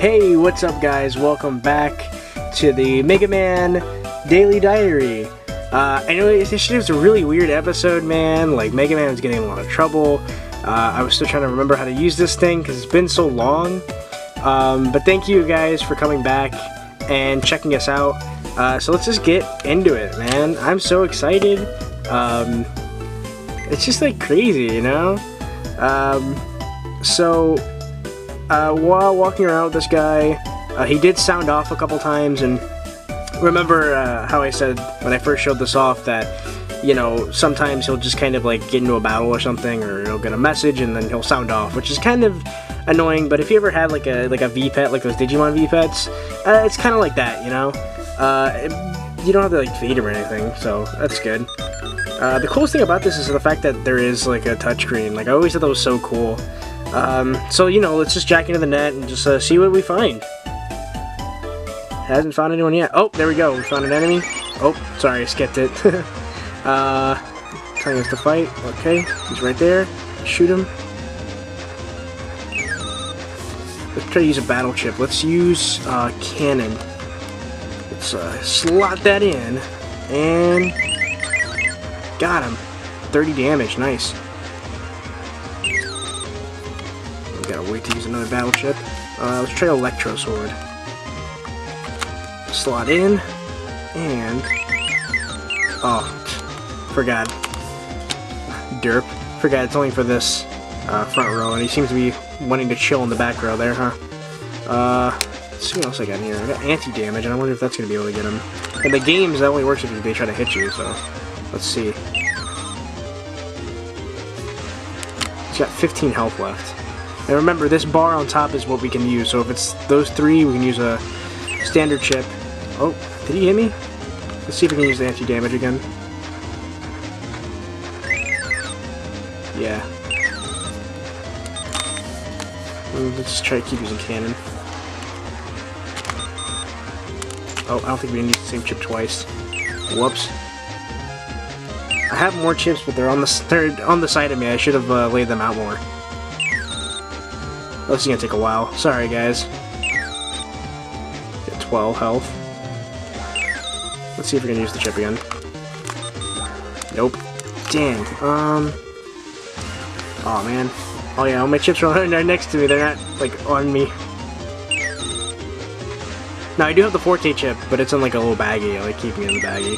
Hey, what's up guys? Welcome back to the Mega Man Daily Diary. I know this was a really weird episode, man. Like, Mega Man was getting in a lot of trouble. I was still trying to remember how to use this thing because it's been so long. But thank you guys for coming back and checking us out. So let's just get into it, man. I'm so excited. It's just like crazy, you know? While walking around with this guy, he did sound off a couple times, and remember how I said when I first showed this off that, you know, sometimes he'll just kind of like get into a battle or something, or he'll get a message and then he'll sound off, which is kind of annoying. But if you ever had like a V-Pet, like those Digimon V-Pets, it's kind of like that, you know? You don't have to like feed him or anything, so that's good. The coolest thing about this is the fact that there is like a touchscreen. Like, I always thought that was so cool. So, you know, let's just jack into the net and just see what we find. Hasn't found anyone yet. Oh, there we go. We found an enemy. Oh, sorry, I skipped it. Telling us to fight. Okay, he's right there. Shoot him. Let's try to use a battle chip. Let's use cannon. Let's slot that in. And got him. 30 damage. Nice. Gotta wait to use another battle chip. Let's try Electro Sword. Slot in, and oh, forgot. Derp. Forgot it's only for this front row, and he seems to be wanting to chill in the back row there, huh? Let's see what else I got in here. I got anti-damage, and I wonder if that's gonna be able to get him. In the games, that only works if they try to hit you. So let's see. He's got 15 health left. And remember, this bar on top is what we can use, so if it's those three, we can use a standard chip. Oh, did he hit me? Let's see if we can use the anti-damage again. Yeah. Let's just try to keep using cannon. Oh, I don't think we can use the same chip twice. Whoops. I have more chips, but they're on the side of me. I should have laid them out more. Oh, this is gonna take a while. Sorry, guys. Get 12 health. Let's see if we can use the chip again. Nope. Dang. Oh man. Oh yeah, all my chips are right next to me. They're not like on me. Now I do have the Forte chip, but it's in like a little baggie. I like keeping it in the baggie.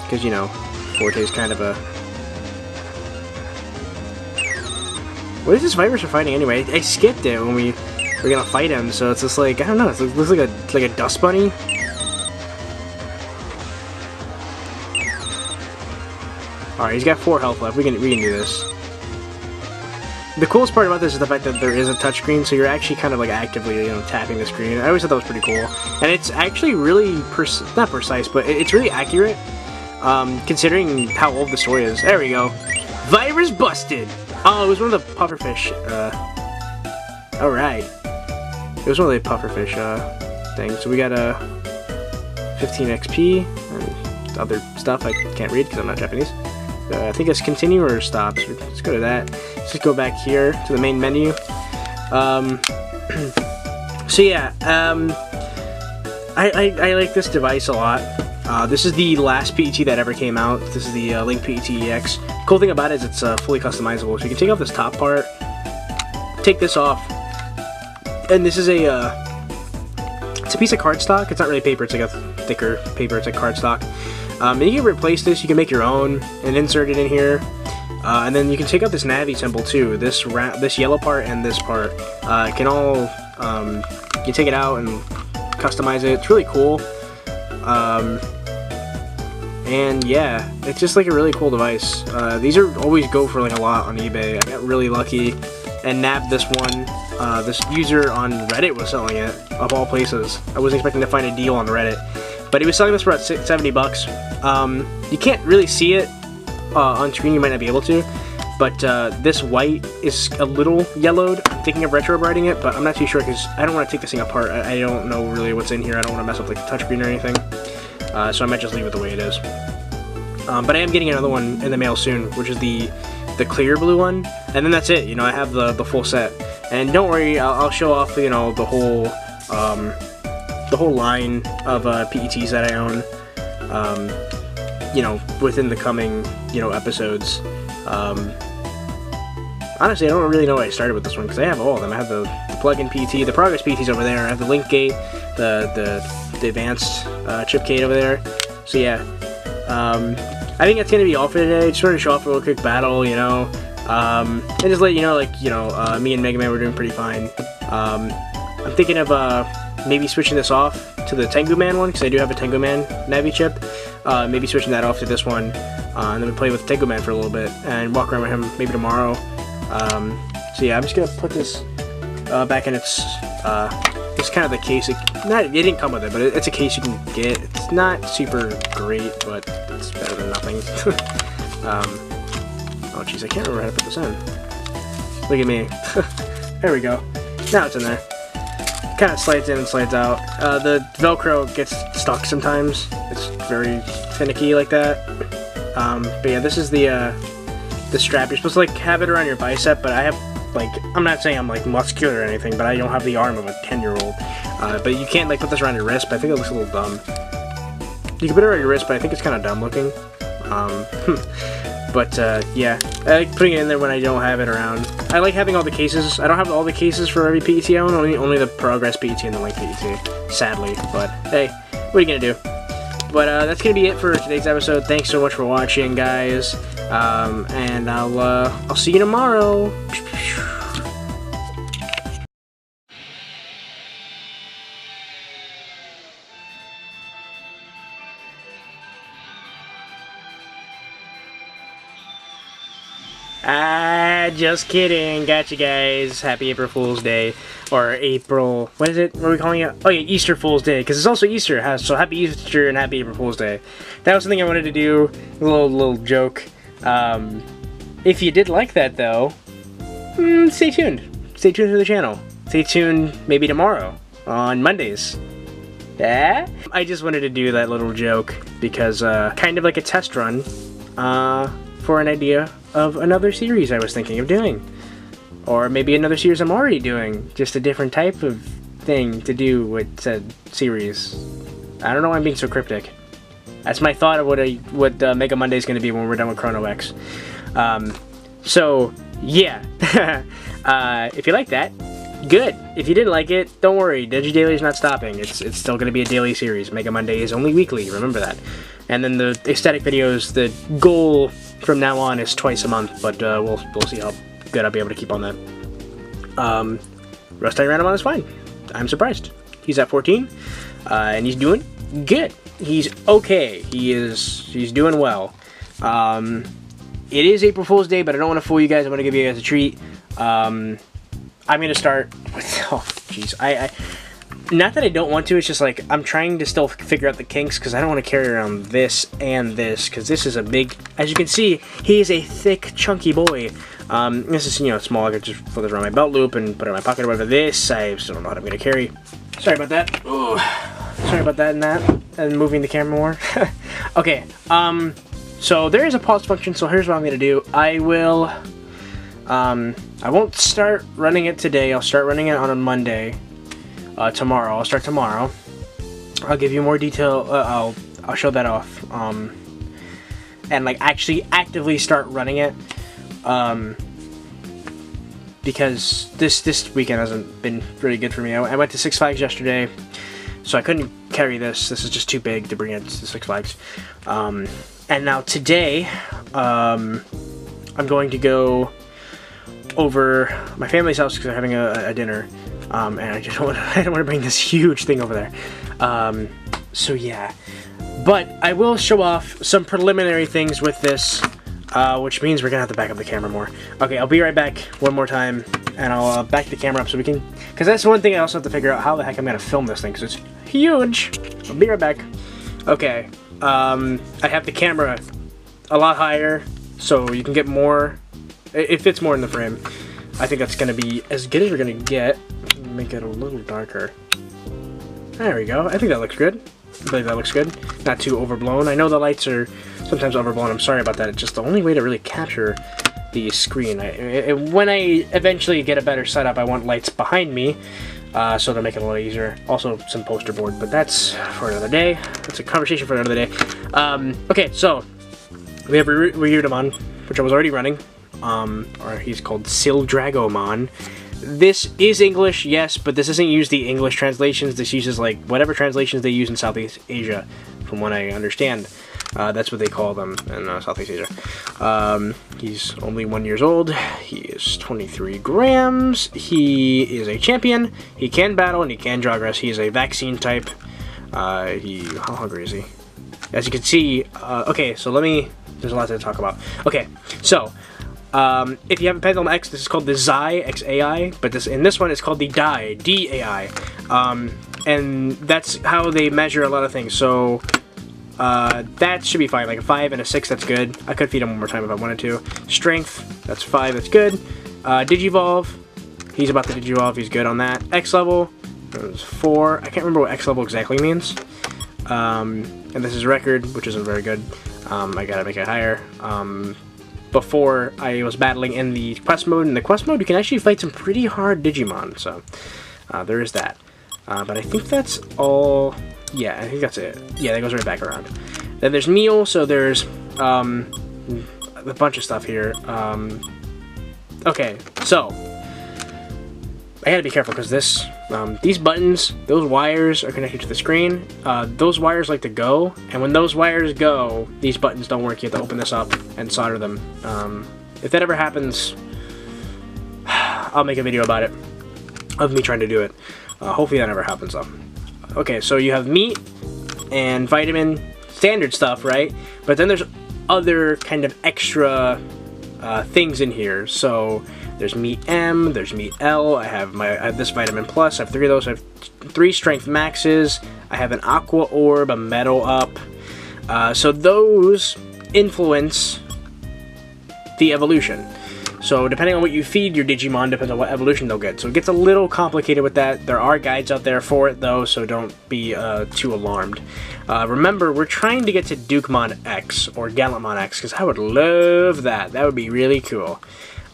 Because you know, Forte's kind of a. What is this virus we're fighting anyway? I skipped it when we were gonna fight him, so it's just like, I don't know, it looks like a dust bunny. Alright, he's got 4 health left. We can do this. The coolest part about this is the fact that there is a touchscreen, so you're actually kind of like actively, you know, tapping the screen. I always thought that was pretty cool. And it's actually really not precise, but it's really accurate, considering how old the story is. There we go. Virus busted! Oh, it was one of the pufferfish, alright. It was one of the pufferfish, things. So we got, 15 XP, and other stuff I can't read because I'm not Japanese. I think it's continue or stop, so let's go to that. Let's just go back here to the main menu. So yeah, I like this device a lot. This is the last PET that ever came out. This is the Link PET EX. Cool thing about it is it's fully customizable. So you can take off this top part, take this off, and this is it's a piece of cardstock. It's not really paper. It's like a thicker paper. It's like cardstock. And you can replace this. You can make your own and insert it in here. And then you can take out this Navi symbol too. This yellow part and this part can all you can take it out and customize it. It's really cool. And yeah, it's just like a really cool device. These always go for like a lot on eBay. I got really lucky and nabbed this one. This user on Reddit was selling it, of all places. I wasn't expecting to find a deal on Reddit, but he was selling this for about 70 bucks. You can't really see it on screen, you might not be able to, but this white is a little yellowed. I'm thinking of retro-brighting it, but I'm not too sure because I don't want to take this thing apart. I don't know really what's in here. I don't want to mess up like the touchscreen or anything. So I might just leave it the way it is. But I am getting another one in the mail soon, which is the the clear blue one, and then that's it. You know, I have the full set. And don't worry, I'll show off, you know, the whole line of PETs that I own, you know, within the coming, you know, episodes. Honestly, I don't really know why I started with this one, because I have all of them. I have the plug-in PET, the Progress PETs over there, I have the Link Gate, the Advanced chip gate over there. So yeah, I think that's going to be all for today. Just wanted to show off a little quick battle, you know, and just let you know, like, you know, me and Mega Man were doing pretty fine. I'm thinking of maybe switching this off to the Tengu Man one, because I do have a Tengu Man Navi chip. Maybe switching that off to this one, and then we play with Tengu Man for a little bit, and walk around with him maybe tomorrow. So yeah, I'm just gonna put this back in its, it's kind of the case. It didn't come with it, but it's a case you can get. It's not super great, but it's better than nothing. Oh jeez, I can't remember how to put this in. Look at me. There we go. Now it's in there. Kind of slides in and slides out. The Velcro gets stuck sometimes. It's very finicky like that. But yeah, this is the strap. You're supposed to like have it around your bicep, but I have, like, I'm not saying I'm like muscular or anything, but I don't have the arm of a 10-year-old. But you can't like put this around your wrist, but I think it looks a little dumb. You can put it around your wrist, but I think it's kind of dumb looking. But yeah, I like putting it in there when I don't have it around. I like having all the cases. I don't have all the cases for every PET I own, only the Progress PET and the Link PET, sadly. But hey, what are you gonna do? But that's gonna be it for today's episode. Thanks so much for watching, guys. And I'll see you tomorrow. Just kidding. Gotcha, guys. Happy April Fool's Day. Or April... What is it? What are we calling it? Oh, yeah, Easter Fool's Day. Because it's also Easter. So happy Easter and happy April Fool's Day. That was something I wanted to do. A little joke. If you did like that, though, stay tuned. Stay tuned to the channel. Stay tuned maybe tomorrow on Mondays. Yeah? I just wanted to do that little joke because kind of like a test run for an idea of another series I was thinking of doing. Or maybe another series I'm already doing. Just a different type of thing to do with said series. I don't know why I'm being so cryptic. That's my thought of what Mega Monday is going to be when we're done with Chrono X. So, yeah. If you like that, good. If you didn't like it, don't worry. DigiDaily is not stopping. It's still going to be a daily series. Mega Monday is only weekly. Remember that. And then the aesthetic videos, the goal from now on is twice a month, but we'll see how good I'll be able to keep on that. Rust Random is fine. I'm surprised. He's at 14, and he's doing good. He's okay. He's doing well. It is April Fool's Day, but I don't want to fool you guys. I'm going to give you guys a treat. I'm going to start with... Oh, jeez. Not that I don't want to, it's just like I'm trying to still figure out the kinks because I don't want to carry around this and this because this is a big, as you can see, he is a thick, chunky boy. This is, you know, small. I could just put this around my belt loop and put it in my pocket or whatever. This, I still don't know what I'm going to carry. Sorry about that. Ooh. Sorry about that and that. And moving the camera more. Okay, so there is a pause function, so here's what I'm going to do. I won't start running it today. I'll start running it on a Monday. Tomorrow. I'll start tomorrow. I'll give you more detail. I'll show that off. And like actually actively start running it. Because this weekend hasn't been really good for me. I went to Six Flags yesterday, so I couldn't carry this. This is just too big to bring it to Six Flags. And now today, I'm going to go over my family's house because they're having a dinner. And I don't want to bring this huge thing over there. So yeah, but I will show off some preliminary things with this, which means we're gonna have to back up the camera more. Okay, I'll be right back one more time, and I'll back the camera up so we can, because that's one thing I also have to figure out how the heck I'm gonna film this thing, because it's huge. I'll be right back. Okay, I have the camera a lot higher, so you can get more. It fits more in the frame. I think that's gonna be as good as we're gonna get. Make it a little darker. There we go. I think that looks good. I believe that looks good. Not too overblown. I know the lights are sometimes overblown. I'm sorry about that. It's just the only way to really capture the screen. When I eventually get a better setup, I want lights behind me, so to make it a little easier. Also, some poster board, but that's for another day. That's a conversation for another day. Okay, so we have Ryudamon, which I was already running, or he's called Sildragomon. This is English, yes, but this doesn't use the English translations. This uses, like, whatever translations they use in Southeast Asia, from what I understand. That's what they call them in Southeast Asia. He's only 1 year old. He is 23 grams. He is a champion. He can battle, and he can progress. He is a vaccine type. How hungry is he? As you can see, okay, so there's a lot to talk about. Okay, so, if you have a Pendulum X, this is called the Xi, X-A-I, but in this one, it's called the Dai, D-A-I. And that's how they measure a lot of things, so that should be fine. Like a 5 and a 6, that's good. I could feed him one more time if I wanted to. Strength, that's 5, that's good. Digivolve, he's about to Digivolve, he's good on that. X level, that was 4. I can't remember what X level exactly means. And this is record, which isn't very good. I gotta make it higher. Before I was battling in the quest mode. In the quest mode, you can actually fight some pretty hard Digimon, so there is that. But I think that's all. Yeah, I think that's it. Yeah, that goes right back around. Then there's meal, so there's a bunch of stuff here. Okay, so I gotta be careful because these buttons, those wires are connected to the screen. Those wires like to go, and when those wires go, these buttons don't work. You have to open this up and solder them. If that ever happens, I'll make a video about it, of me trying to do it. Hopefully that never happens though. Okay, so you have meat and vitamin, standard stuff, right? But then there's other kind of extra things in here. So there's meat M, there's meat L. I have this vitamin plus. I have 3 of those. I have 3 strength maxes. I have an aqua orb, a metal up. So those influence the evolution. So depending on what you feed your Digimon, depends on what evolution they'll get. So it gets a little complicated with that. There are guides out there for it though, so don't be too alarmed. Remember, we're trying to get to Digimon X, or Gallantmon X, because I would love that. That would be really cool.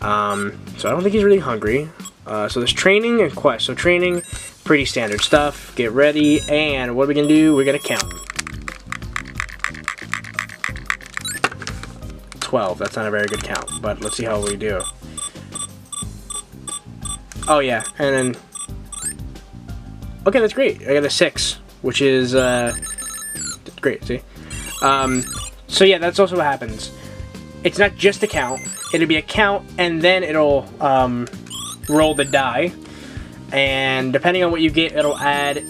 So I don't think he's really hungry. So there's training and quest. So training, pretty standard stuff. Get ready, and what are we going to do? We're going to count. 12. That's not a very good count, but let's see how we do. Oh yeah, and then... Okay, that's great. I got a 6, which is great, see? So yeah, that's also what happens. It's not just a count. It'll be a count, and then it'll roll the die. And depending on what you get, it'll add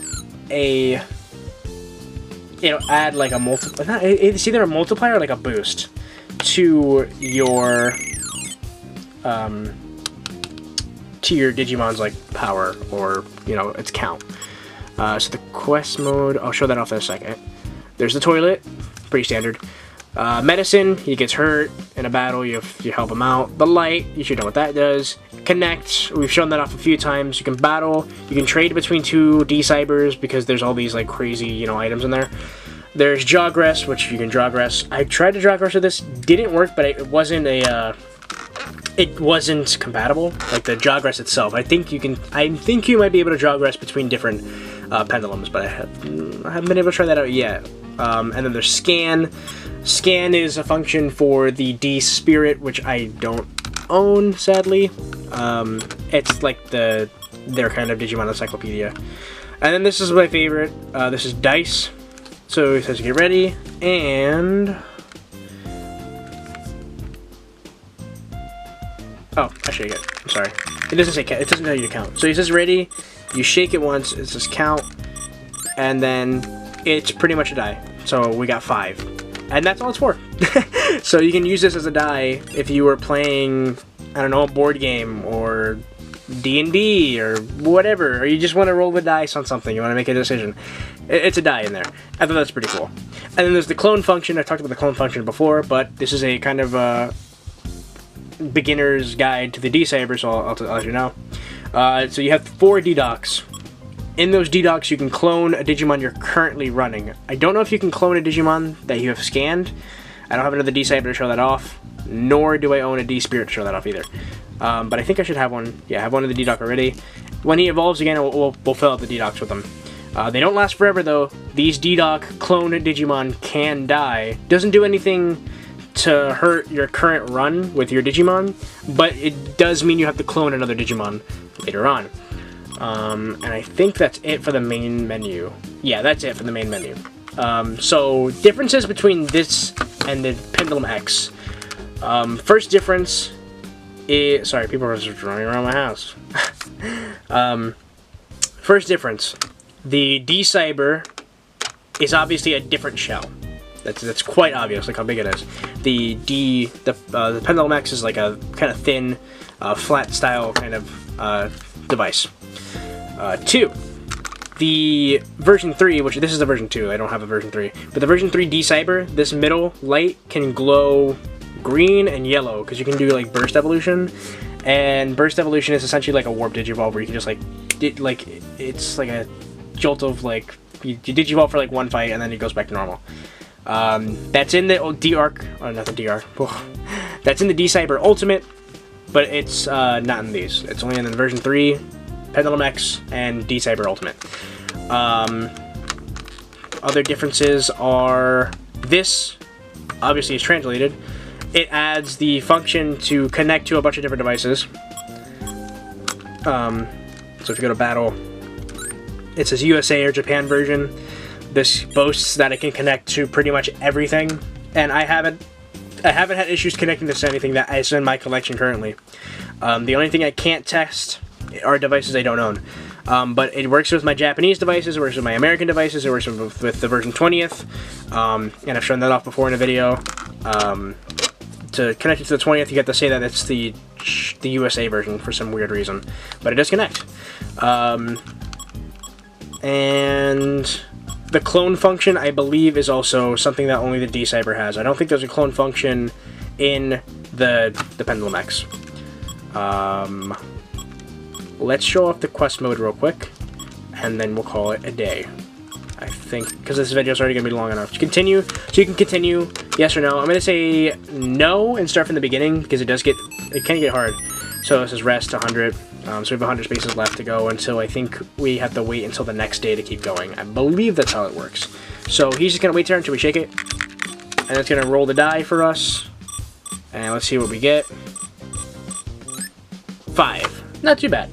a... It'll add like a multiplier. It's either a multiplier or like a boost to your Digimon's like power, or you know, its count. So the quest mode, I'll show that off in a second. There's the toilet, pretty standard. Medicine, he gets hurt in a battle, you help him out. The light, you should know what that does. Connect, we've shown that off a few times. You can battle, you can trade between 2 D-Cybers because there's all these like crazy, you know, items in there. There's Jogress, which you can Jogress. I tried to Jogress with this, didn't work, but it wasn't compatible, like the Jogress itself. I think you might be able to Jogress between different pendulums, but I haven't been able to try that out yet. And then there's Scan. Scan is a function for the D-Spirit, which I don't own, sadly. It's like their kind of Digimon encyclopedia. And then this is my favorite. This is Dice. So it says get ready, and... Oh, actually, I'm sorry. It doesn't say count. It doesn't tell you to count. So he says ready, you shake it once, it says count, and then it's pretty much a die. So we got 5. And that's all it's for. So you can use this as a die if you were playing, I don't know, a board game, or D&D, or whatever, or you just want to roll the dice on something, you want to make a decision. It's a die in there. I thought that's pretty cool. And then there's the clone function. I talked about the clone function before, but this is a kind of beginner's guide to the D-Saber, so I'll let you know. So you have 4 D-Docks. In those D-Docks, you can clone a Digimon you're currently running. I don't know if you can clone a Digimon that you have scanned. I don't have another D-Saber to show that off. nor do I own a D-Spirit to show that off either. But I think I should have one. Yeah, I have one of the D-Dock already. When he evolves again, we'll fill out the D-Docks with them. They don't last forever, though. These D-Dock clone Digimon can die. Doesn't do anything to hurt your current run with your Digimon, but it does mean you have to clone another Digimon later on. And I think that's it for the main menu. Yeah, that's it for the main menu. So, differences between this and the Pendulum X. First difference is... Sorry, people are just running around my house. First difference. The D-Cyber is obviously a different shell. That's quite obvious, like how big it is. The Pendulum X is like a kind of thin, flat style kind of device. 2. The version 3, which this is the version 2, I don't have a version 3, but the version 3 D-Cyber, this middle light can glow green and yellow, because you can do like burst evolution, and burst evolution is essentially like a warp digivolve where you can just it's like a jolt of like, you digivolve for like one fight and then it goes back to normal. That's in the D-Arc, or not the D-Arc, that's in the D-Cyber Ultimate, but it's not in these. It's only in the version 3, Pendulum X, and D-Cyber Ultimate. Other differences are this, obviously, is translated. It adds the function to connect to a bunch of different devices. So if you go to battle, it says USA or Japan version. This boasts that it can connect to pretty much everything, and I haven't had issues connecting this to anything that is in my collection currently. The only thing I can't test are devices I don't own. But it works with my Japanese devices, it works with my American devices, it works with the version 20th, and I've shown that off before in a video. To connect it to the 20th, you have to say that it's the USA version for some weird reason, but it does connect. And the clone function, I believe, is also something that only the D-Cyber has. I don't think there's a clone function in the Pendulum X. Let's show off the quest mode real quick, and then we'll call it a day. I think, because this video is already going to be long enough. To continue, so you can continue, yes or no. I'm going to say no and start from the beginning, because it can get hard. So this is rest 100, so we have 100 spaces left to go until I think we have to wait until the next day to keep going. I believe that's how it works. So he's just going to wait there until we shake it, and it's going to roll the die for us, and let's see what we get. 5. Not too bad.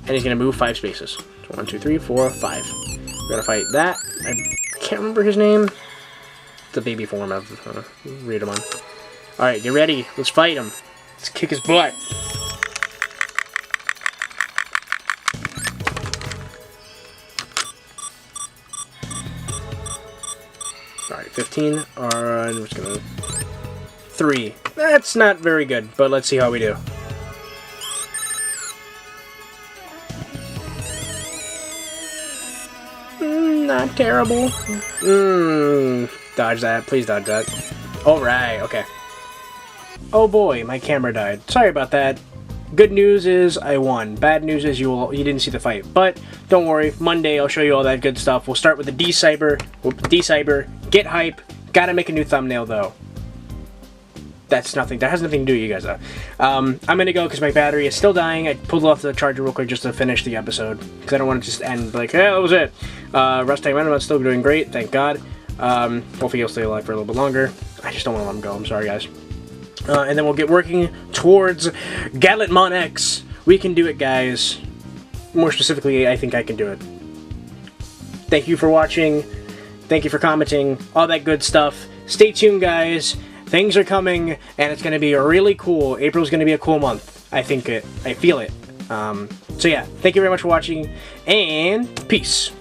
And he's going to move 5 spaces. So 1, 2, 3, 4, 5. We're going to fight that. I can't remember his name. The baby form of Redamon. Alright, get ready. Let's fight him. Let's kick his butt. Alright, 15. Alright, I'm just going to... 3. That's not very good, but let's see how we do. Not terrible. Dodge that. Please dodge that. Alright, okay. Oh boy, my camera died. Sorry about that. Good news is I won. Bad news is you didn't see the fight. But don't worry, Monday I'll show you all that good stuff. We'll start with the D-Cyber. Get hype. Gotta make a new thumbnail though. That's nothing. That has nothing to do with you guys though. I'm gonna go because my battery is still dying. I pulled it off the charger real quick just to finish the episode because I don't want to just end like, hey, that was it. Rust Time Enderman's still doing great, thank God. Hopefully he'll stay alive for a little bit longer. I just don't want to let him go. I'm sorry, guys. And then we'll get working towards Digimon X. We can do it, guys. More specifically, I think I can do it. Thank you for watching. Thank you for commenting. All that good stuff. Stay tuned, guys. Things are coming, and it's going to be really cool. April's going to be a cool month. I feel it. So yeah, thank you very much for watching, and peace.